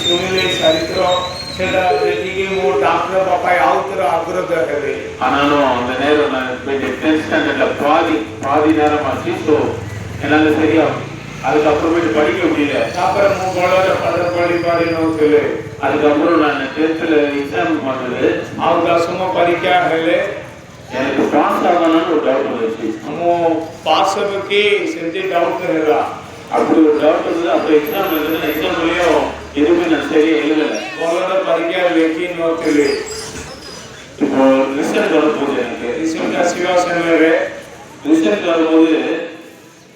ଶୁଣିଲେ ଚରିତ୍ର ସେଟା ଦେଖିକି ମୁଁ ଡାକ୍ତର ବାପା ଆଉଥରେ ଆଗ୍ରହ ହେଲେ ஆனாலும் அந்த நேரம் நான் டென்த் ஸ்டாண்டர்ட்ல பாதி நேரம் ஆச்சு. ஸோ என்னால சரியா அதுக்கப்புறமேட்டு படிக்க முடியல. ତାପରେ ମୁଁ ଭଲରେ ପାଠ ପଢି ପାରିନଥିଲି அதுக்கப்புறம் நான் 10th எக்ஸாம் பண்ணது. ଆଉ ଦଶମ ପରୀକ୍ଷା ହେଲେ எனக்கு பாஸ் ஆகணும்னு ஒரு டவுட் வந்துச்சு. ମୁଁ ପାସ୍ ହେବି କି ସେମିତି ଡାଉଟ୍ ହେଲା அப்படி ஒரு டவுட் இருந்தது. அப்போ எக்ஸாம் எழுதுனா எக்ஸாம்லயும் எதுவுமே நான் சரியா எழுதலை. ଭଲରେ ପରୀକ୍ଷା ଲେଖିନଥିଲି இப்போ ரிசல்ட் வரும்போது எனக்கு ରିସଲ୍ଟ ଆସିବା ସମୟରେ ரிசல்ட் வரும்போது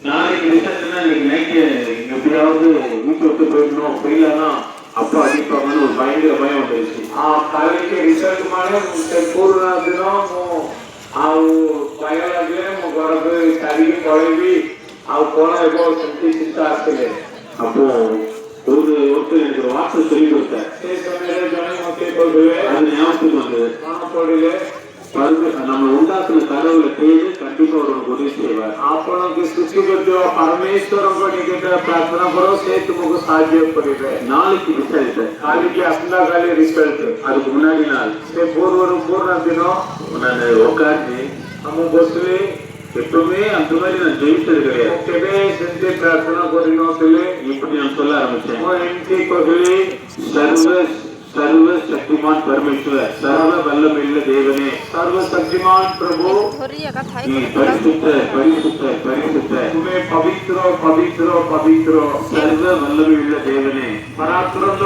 நாளைக்கு ரிசல்ட்னா இன்னைக்கு நைட்டு எப்படியாவது வீட்டு விட்டு போயிடணும், போயிடலாம் அப்பா அடிப்பாங்கன்னு ஒரு பயங்கர பயம் வந்துருச்சு. କାଲିକି ରିସଲ୍ଟ ମାନେ ସେ ପୂର୍ଣ୍ଣ ଦିନ ମୁଁ ଆଉ ଭୟ ଲାଗିଲେ ମୁଁ ଘରକୁ ଛାଡ଼ିକି ପଳେଇବି ଆଉ କଣ ହେବ ସେମିତି ଚିନ୍ତା ଆସିଲେ அப்போ ஒருத்தர் எனக்கு ஒரு வார்த்தை சொல்லி கொடுத்தார். ସେ ସମୟରେ ଜଣେ ମୋତେ କହିଲେ அது ஞாபகத்துக்கு வந்தது. କଣ ପଢିଲେ நம்ம உண்டாக்குன கடவுளை தேடி கண்டிப்பா ஒரு உதவி செய்வார். ଆପଣଙ୍କୁ ସୃଷ୍ଟିକର୍ତ୍ତା ପରମେଶ୍ୱରଙ୍କ ନିକଟରେ ପ୍ରାର୍ଥନା କର ସେ ତୁମକୁ ସାହାଯ୍ୟ କରିବେ. நாளைக்கு ரிசல்ட் କାଲିକି ଆସନ୍ତାକାଲି ରିସଲ୍ଟ அதுக்கு முன்னாடி நாள் ସେ ପୂର୍ଣ୍ଣ ଦିନ நான் உட்காந்து ମୁଁ ବସିଲି எப்பவுமே அந்த மாதிரி நான் ஜெயிச்சது கிடையாது. କେବେ ସେମିତି ପ୍ରାର୍ଥନା କରିନଥିଲେ இப்படி நான் சொல்ல ஆரம்பிச்சேன். ମୁଁ ଏମିତି କହିଲି सर्व शक्तिमान परमेश्वर सर्व वल्लभुள்ள தேவனே सर्वशक्तिमान प्रभु परिशुद्ध परिशुद्ध परिशुद्ध तुम्हें पवित्र पवित्र पवित्र सर्व वल्लभुள்ள தேவனே पराक्रम